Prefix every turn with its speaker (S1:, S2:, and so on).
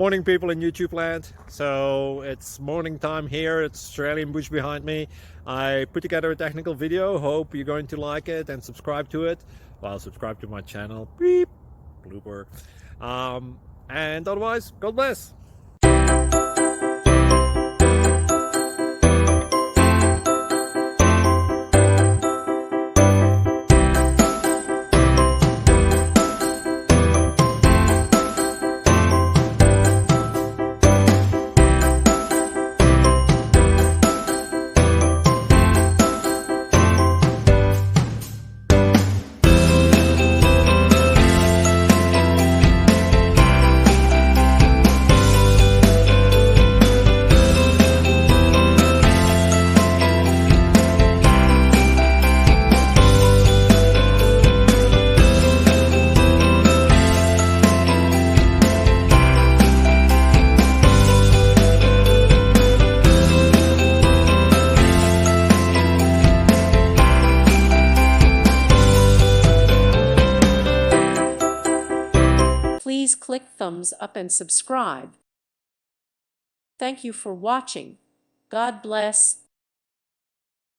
S1: Morning, people in YouTube land. So it's morning time here. It's Australian bush behind me. I put together a technical video. Hope you're going to like it and subscribe to it. Well, subscribe to my channel. Beep, blooper. And otherwise, God bless.
S2: Please click thumbs up and subscribe. Thank you for watching. God bless.